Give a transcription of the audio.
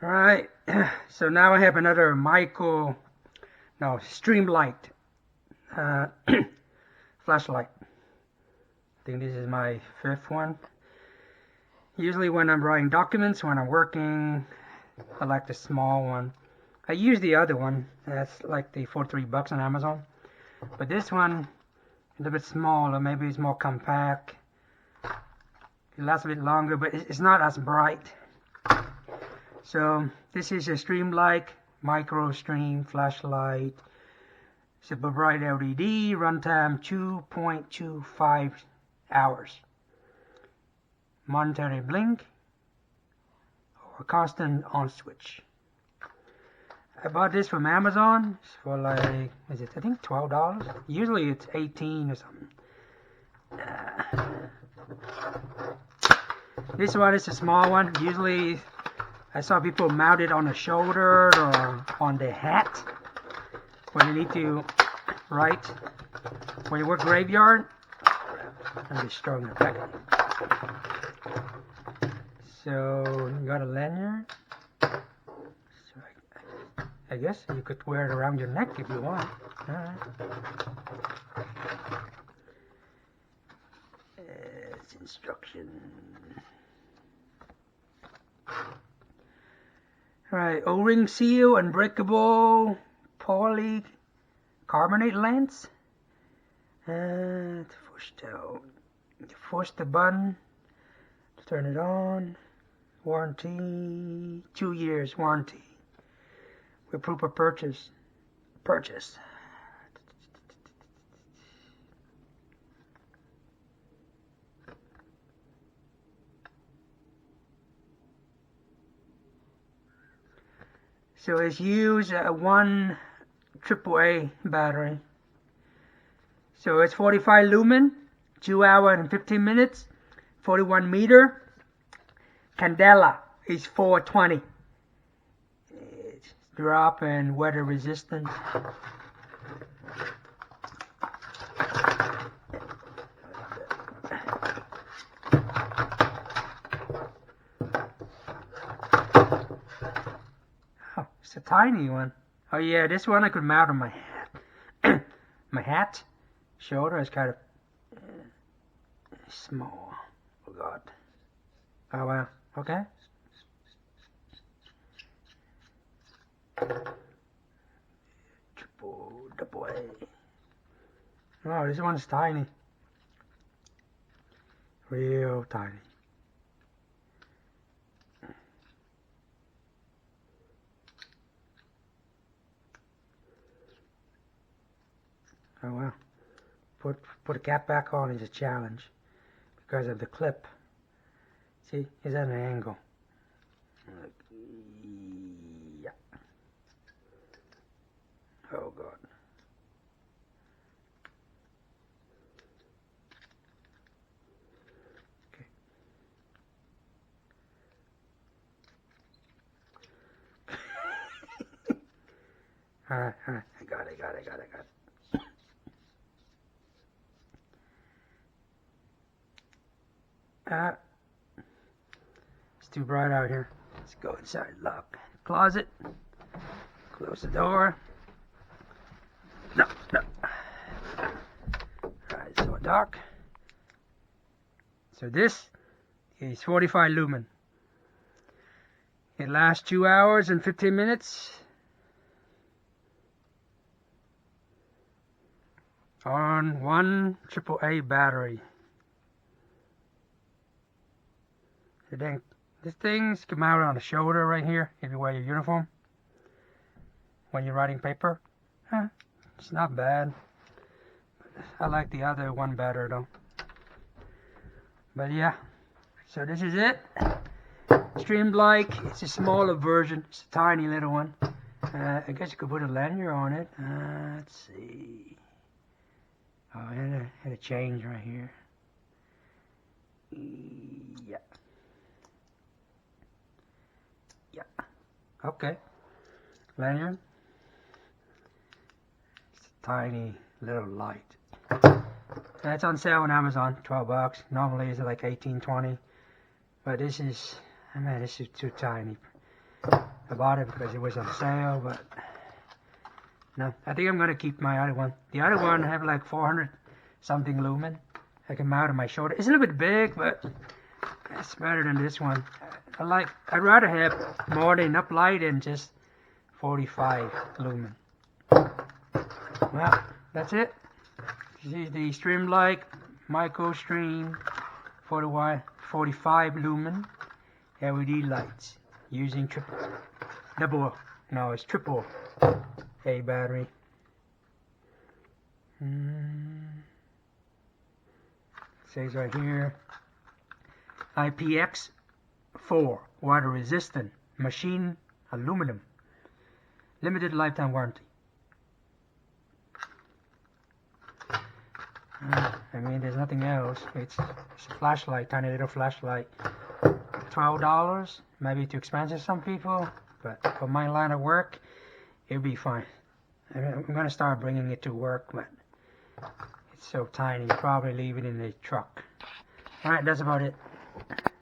Alright, so now I have another Streamlight flashlight. I think this is my 5th one. Usually when I'm writing documents, when I'm working, I like the small one. I use the other one, that's like the $43 on Amazon. But this one is a bit smaller, maybe it's more compact. It lasts a bit longer, but it's not as bright. So this is a Streamlight MicroStream flashlight. Super bright LED, runtime 2.25 hours. Momentary blink or constant on switch. I bought this from Amazon for like, I think $12. Usually it's 18 or something. This one is a small one. Usually I saw people mount it on the shoulder or on the hat when you need to write. When you work graveyard, I'm just throwing it back. So you got a lanyard. So I guess you could wear it around your neck if you want. Alright. It's instruction. Alright, O-ring seal, unbreakable polycarbonate lens. And force the button to turn it on. Warranty, 2 years warranty. With proof of purchase. So it's used one AAA battery. So it's 45 lumen, 2 hours and 15 minutes, 41 meter. Candela is 420. It's drop and weather resistant. Oh, it's a tiny one. Oh yeah, this one I could mount on my hat. My hat shoulder is kind of small. Oh god. Oh wow. Okay. Double A. Oh, this one's tiny. Real tiny. Oh wow. Put a cap back on is a challenge because of the clip. See, it's at an angle. Yeah. Oh god. Okay. Alright, I got it. It's too bright out here. Let's go inside. Lock closet. Close the door. No. Alright, so dark. So this is 45 lumen. It lasts 2 hours and 15 minutes. On one AAA battery. This thing's come out on the shoulder right here if you wear your uniform. When you're writing paper. It's not bad. I like the other one better though. But yeah. So this is it. Streamlight. It's a smaller version. It's a tiny little one. I guess you could put a lanyard on it. Let's see. Oh, I had a change right here. Yeah. Okay. Lanyard. It's a tiny little light. That's on sale on Amazon, $12. Normally it's like $18, $20. But this is too tiny. I bought it because it was on sale, but no, I think I'm gonna keep my other one. The other one have like 400 something lumen. I can mount on my shoulder. It's a little bit big, but it's better than this one. I'd rather have more than enough light than just 45 lumen. Well, that's it. This is the Streamlight MicroStream 45 lumen LED lights using triple A battery. It says right here, IPX4 water resistant machine aluminum, limited lifetime warranty. I mean, there's nothing else. It's a flashlight, tiny little flashlight. $12, maybe too expensive to some people, but for my line of work, it'll be fine. I'm gonna start bringing it to work, but it's so tiny, probably leave it in the truck. Alright, that's about it.